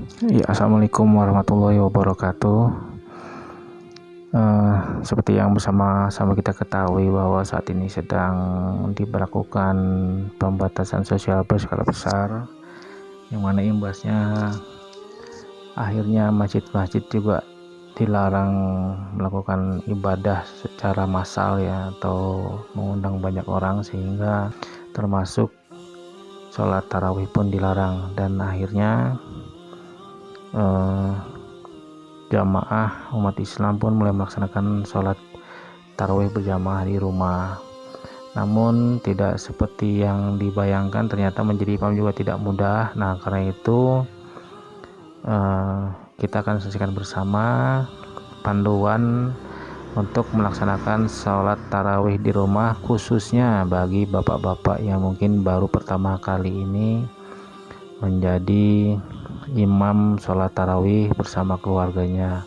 Ya, assalamualaikum warahmatullahi wabarakatuh. Seperti yang bersama-sama kita ketahui bahwa saat ini sedang diberlakukan pembatasan sosial berskala besar, yang mana imbasnya akhirnya masjid-masjid juga dilarang melakukan ibadah secara massal ya, atau mengundang banyak orang, sehingga termasuk sholat tarawih pun dilarang. Dan akhirnya jamaah umat Islam pun mulai melaksanakan sholat tarawih berjamaah di rumah. Namun tidak seperti yang dibayangkan, ternyata menjadi imam juga tidak mudah. Nah, karena itu kita akan saksikan bersama panduan untuk melaksanakan sholat tarawih di rumah, khususnya bagi bapak-bapak yang mungkin baru pertama kali ini menjadi imam sholat tarawih bersama keluarganya.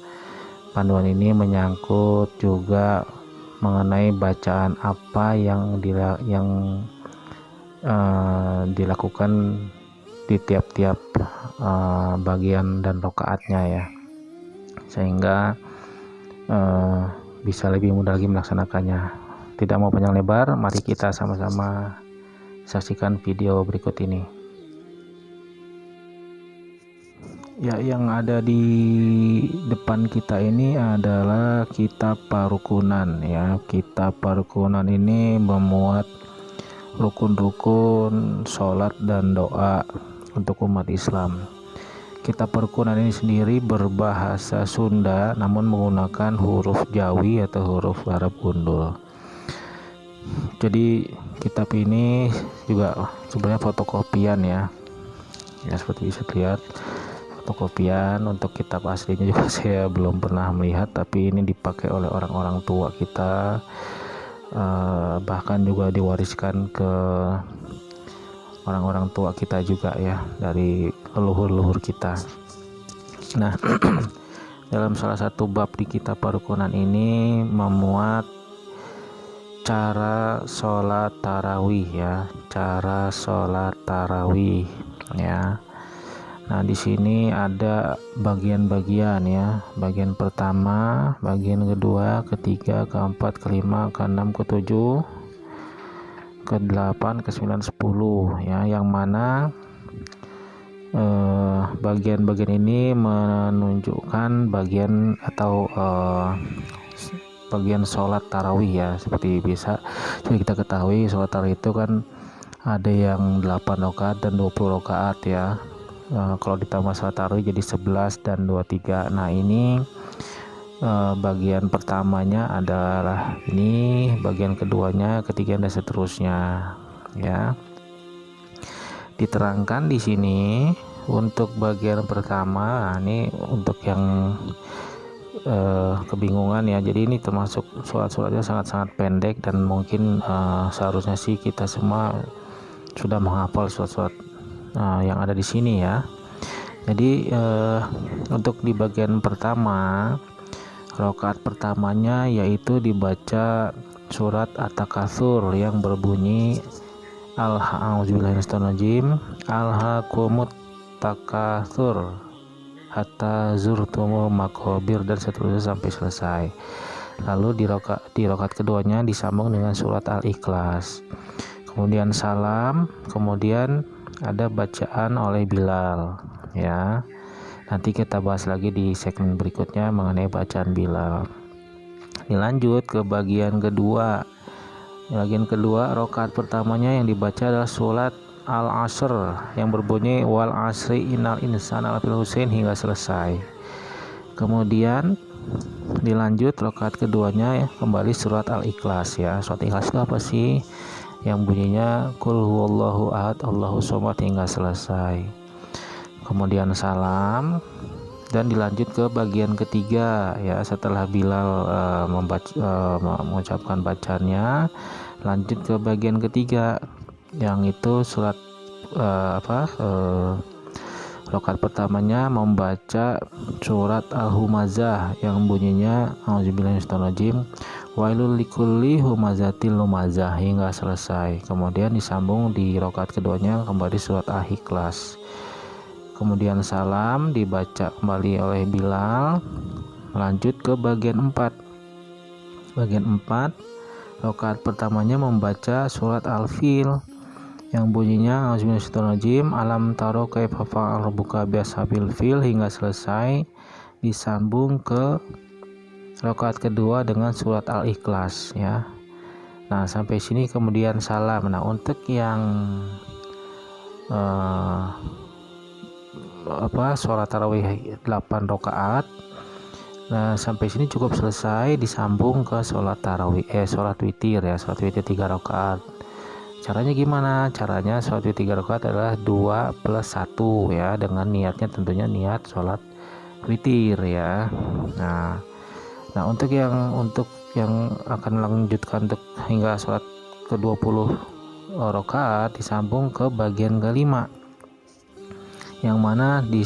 Panduan ini menyangkut juga mengenai bacaan apa yang dilakukan di tiap-tiap bagian dan rakaatnya ya, sehingga bisa lebih mudah lagi melaksanakannya. Tidak mau panjang lebar, mari kita sama-sama saksikan video berikut ini. Ya, yang ada di depan kita ini adalah kitab parukunan ya. Kitab parukunan ini memuat rukun-rukun sholat dan doa untuk umat Islam. Kitab parukunan ini sendiri berbahasa Sunda, namun menggunakan huruf Jawi atau huruf Arab gundul. Jadi kitab ini juga sebenarnya fotokopian ya, seperti bisa lihat fotokopian. Untuk kitab aslinya juga saya belum pernah melihat, tapi ini dipakai oleh orang-orang tua kita, bahkan juga diwariskan ke orang-orang tua kita juga ya, dari leluhur-leluhur kita. Nah, dalam salah satu bab di kitab parukunan ini memuat cara sholat tarawih ya, cara sholat tarawih ya. Nah, di sini ada bagian-bagian ya. Bagian pertama, bagian kedua, ketiga, keempat, kelima, keenam, ketujuh, ke-8, ke-9, 10 ya, yang mana bagian-bagian ini menunjukkan bagian atau bagian sholat tarawih ya. Seperti bisa kita ketahui, sholat tarawih itu kan ada yang 8 rakaat dan 20 rakaat ya. Kalau ditambah sholat tarawih jadi 11 dan 23. Nah, ini bagian pertamanya adalah ini, bagian keduanya, ketiga dan seterusnya ya. Diterangkan di sini untuk bagian pertama. Nah, ini untuk yang kebingungan ya, jadi ini termasuk surat-suratnya sangat-sangat pendek, dan mungkin seharusnya sih kita semua sudah menghafal surat-surat yang ada di sini ya. Jadi untuk di bagian pertama, rakaat pertamanya yaitu dibaca surat At-Takatsur yang berbunyi alhaakumut takatsur hatta zurtumul maqabir, dan seterusnya sampai selesai. Lalu di rakaat keduanya disambung dengan surat Al-Ikhlas, kemudian salam, kemudian ada bacaan oleh Bilal ya. Nanti kita bahas lagi di segmen berikutnya mengenai bacaan Bilal. Dilanjut ke bagian kedua. Bagian kedua, rakaat pertamanya yang dibaca adalah surat Al-Asr yang berbunyi wal asri innal insana lafil husain hingga selesai. Kemudian dilanjut rakaat keduanya ya, kembali surat Al-Ikhlas ya. Surat Ikhlas itu apa sih? Yang bunyinya qul huwallahu ahad Allahu somad hingga selesai. Kemudian salam, dan dilanjut ke bagian ketiga ya. Setelah Bilal mengucapkan bacaannya, lanjut ke bagian ketiga, yang itu surat rakaat pertamanya membaca surat Al-Humazah yang bunyinya auzubillahiminasyaitonirrajim wailul likulli humazatil lumazah hingga selesai. Kemudian disambung di rakaat keduanya kembali surat Al-Ikhlas. kemudian salam dibaca kembali oleh Bilal. Lanjut ke bagian 4. Bagian 4, rakaat pertamanya membaca surat Al-Fil yang bunyinya Auzubillahiminasyaitonirrajim, alam taro kaifa fa'ala rabbuka biashabil fil hingga selesai. Disambung ke rakaat kedua dengan surat Al-Ikhlas ya. Nah, sampai sini kemudian salam. Nah, untuk yang sholat tarawih 8 rakaat, nah sampai sini cukup selesai. Disambung ke sholat tarawih sholat witir ya, sholat witir 3 rakaat. Caranya gimana? Caranya sholat witir 3 rakaat adalah 2 plus 1 ya, dengan niatnya tentunya niat sholat witir ya. Nah untuk yang akan melanjutkan untuk hingga sholat ke-20 rakaat, disambung ke bagian kelima, yang mana di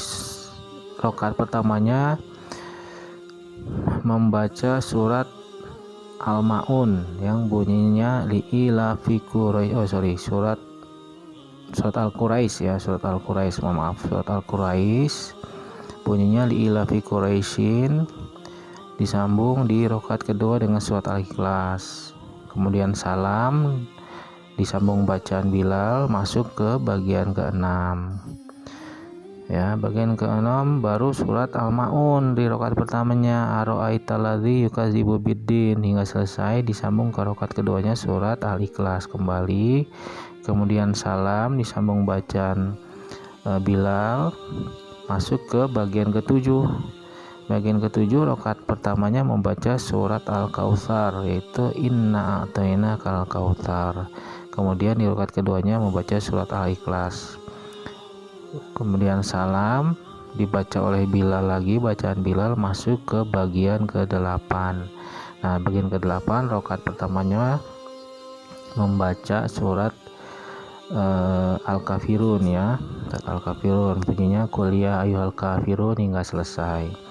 rakaat pertamanya membaca surat Al-Maun yang bunyinya surat Al-Quraisy ya, surat Al-Quraisy, surat Al-Quraisy bunyinya li'ilafi Quraisyin. Disambung di rakaat kedua dengan surat Al-Ikhlas, kemudian salam, disambung bacaan Bilal, masuk ke bagian ke-6 ya. Bagian ke-6 baru surat Al-Maun di rakaat pertamanya, ara'aital ladzi yukadzibu biddin hingga selesai. Disambung ke rakaat keduanya surat Al-Ikhlas kembali, kemudian salam, disambung bacaan Bilal, masuk ke bagian ke-7. Bagian ke-7 rakaat pertamanya membaca surat Al-Kautsar, yaitu inna a'tainakal kautsar. Kemudian di rakaat keduanya membaca surat Al-Ikhlas. Kemudian salam, dibaca oleh Bilal lagi, bacaan Bilal, masuk ke bagian ke-8. Nah, bagian ke-8 rakaat pertamanya membaca surat Al-Kafirun ya. Surat Al-Kafirun bunyinya qul ya ayyuhal kafirun hingga selesai.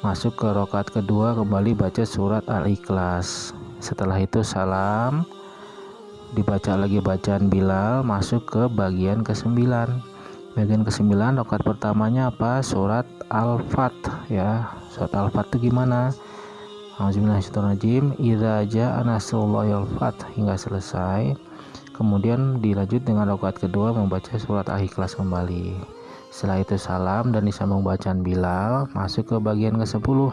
Masuk ke rakaat kedua, kembali baca surat Al-Ikhlas. Setelah itu salam, dibaca lagi bacaan Bilal, masuk ke bagian ke-9. Bagian ke-9 rakaat pertamanya apa? Surat Al-Fat ya. Surat Al-Fat itu gimana? Auzubillahiminasyaitonirrajim, idza jaa nasrullahi wal fath hingga selesai. Kemudian dilanjut dengan rakaat kedua membaca surat Al-Ikhlas kembali. Setelah itu salam dan disambung bacaan Bilal, masuk ke bagian ke-10.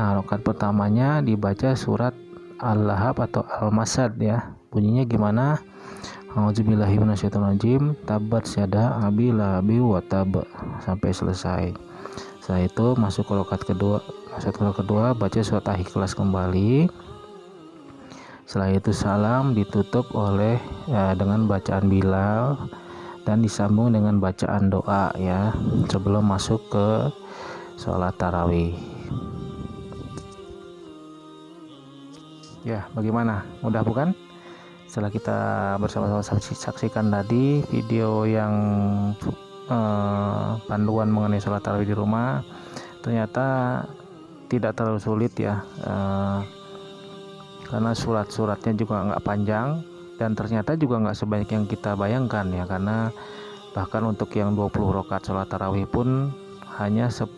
Nah, rakaat pertamanya dibaca surat Al-Lahab atau Al-Masad ya. Bunyinya gimana? Auzubillahiminasyaitonirrajim, tabat syada abi lahabi wa tab, sampai selesai. Setelah itu masuk ke rakaat kedua, baca surat Al-Ikhlas kembali. Setelah itu salam, ditutup oleh dengan bacaan Bilal dan disambung dengan bacaan doa ya, sebelum masuk ke sholat tarawih. Ya, bagaimana? Mudah bukan? Setelah kita bersama-sama saksikan tadi video yang panduan mengenai sholat tarawih di rumah, ternyata tidak terlalu sulit ya, karena surat-suratnya juga nggak panjang, dan ternyata juga nggak sebanyak yang kita bayangkan ya, karena bahkan untuk yang 20 rakaat sholat tarawih pun hanya 10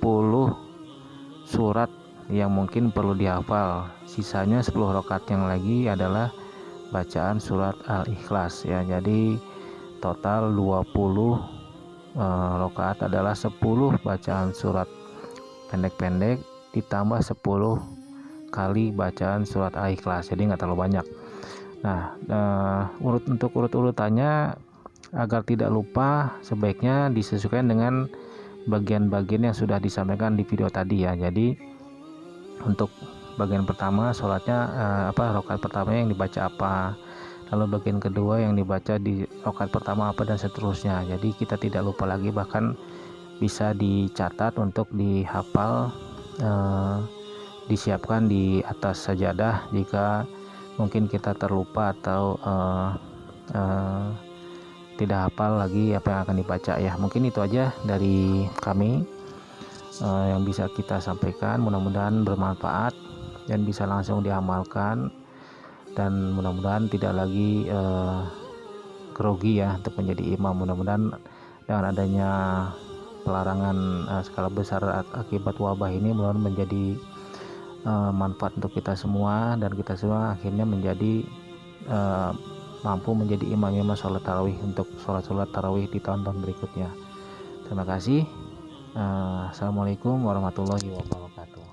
surat yang mungkin perlu dihafal. Sisanya 10 rakaat yang lagi adalah bacaan surat Al-Ikhlas ya. Jadi total 20 rakaat adalah 10 bacaan surat pendek-pendek ditambah 10 kali bacaan surat Al-Ikhlas, jadi nggak terlalu banyak. Nah, untuk urut-urutannya agar tidak lupa, sebaiknya disesuaikan dengan bagian-bagian yang sudah disampaikan di video tadi ya. Jadi untuk bagian pertama sholatnya rakaat pertama yang dibaca apa, lalu bagian kedua yang dibaca di rakaat pertama apa, dan seterusnya. Jadi kita tidak lupa lagi, bahkan bisa dicatat untuk dihafal, disiapkan di atas sajadah jika mungkin kita terlupa atau tidak hafal lagi apa yang akan dibaca ya. Mungkin itu aja dari kami yang bisa kita sampaikan. Mudah-mudahan bermanfaat dan bisa langsung diamalkan, dan mudah-mudahan tidak lagi grogi ya untuk menjadi imam. Mudah-mudahan dengan adanya pelarangan skala besar akibat wabah ini benar-benar menjadi manfaat untuk kita semua, dan kita semua akhirnya menjadi mampu menjadi imam-imam sholat tarawih untuk sholat tarawih di tahun-tahun berikutnya. Terima kasih. Assalamualaikum warahmatullahi wabarakatuh.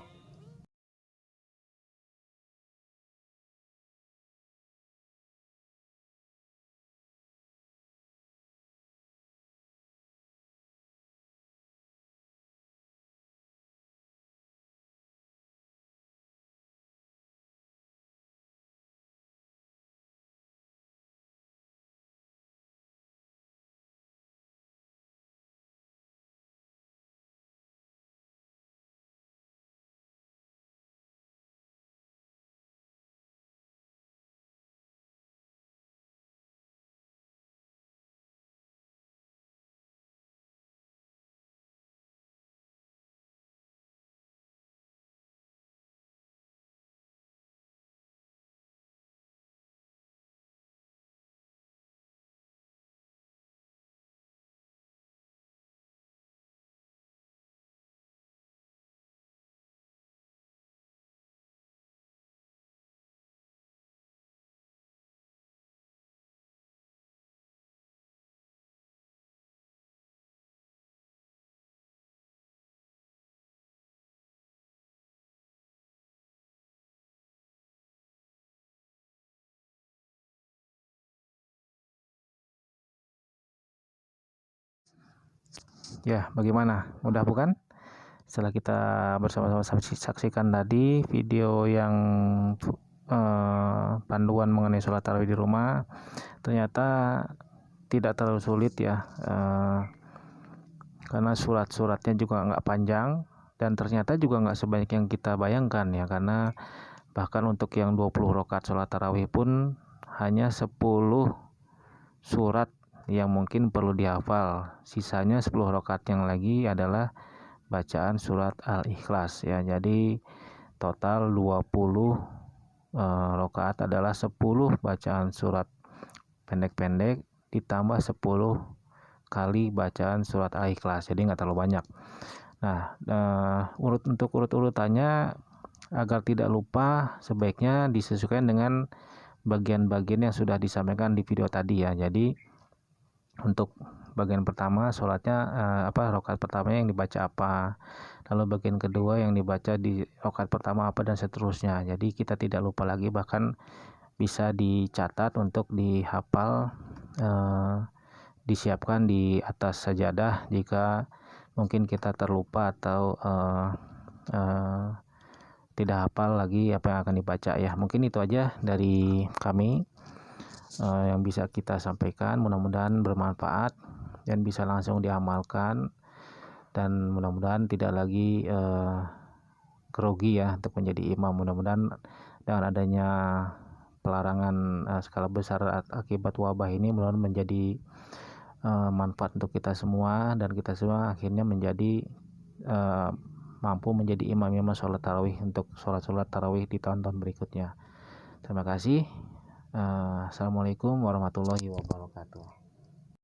Ya, bagaimana? Mudah bukan? Setelah kita bersama-sama saksikan tadi video yang panduan mengenai sholat tarawih di rumah, ternyata tidak terlalu sulit ya, karena surat-suratnya juga nggak panjang, dan ternyata juga nggak sebanyak yang kita bayangkan ya, karena bahkan untuk yang 20 rakaat sholat tarawih pun hanya 10 surat yang mungkin perlu dihafal. Sisanya 10 rakaat yang lagi adalah bacaan surat Al-Ikhlas ya. Jadi total 20 rakaat adalah 10 bacaan surat pendek-pendek ditambah 10 kali bacaan surat Al-Ikhlas. Jadi nggak terlalu banyak. Nah, untuk urut-urutannya agar tidak lupa sebaiknya disesuaikan dengan bagian-bagian yang sudah disampaikan di video tadi ya. Jadi untuk bagian pertama sholatnya rakaat pertama yang dibaca apa, lalu bagian kedua yang dibaca di rakaat pertama apa, dan seterusnya. Jadi kita tidak lupa lagi, bahkan bisa dicatat untuk dihafal, disiapkan di atas sajadah jika mungkin kita terlupa atau tidak hafal lagi apa yang akan dibaca ya. Mungkin itu aja dari kami yang bisa kita sampaikan. Mudah-mudahan bermanfaat dan bisa langsung diamalkan, dan mudah-mudahan tidak lagi grogi ya untuk menjadi imam. Mudah-mudahan dengan adanya pelarangan skala besar akibat wabah ini benar-benar menjadi manfaat untuk kita semua, dan kita semua akhirnya menjadi mampu menjadi imam-imam sholat tarawih untuk sholat tarawih di tahun-tahun berikutnya. Terima kasih. Assalamualaikum warahmatullahi wabarakatuh.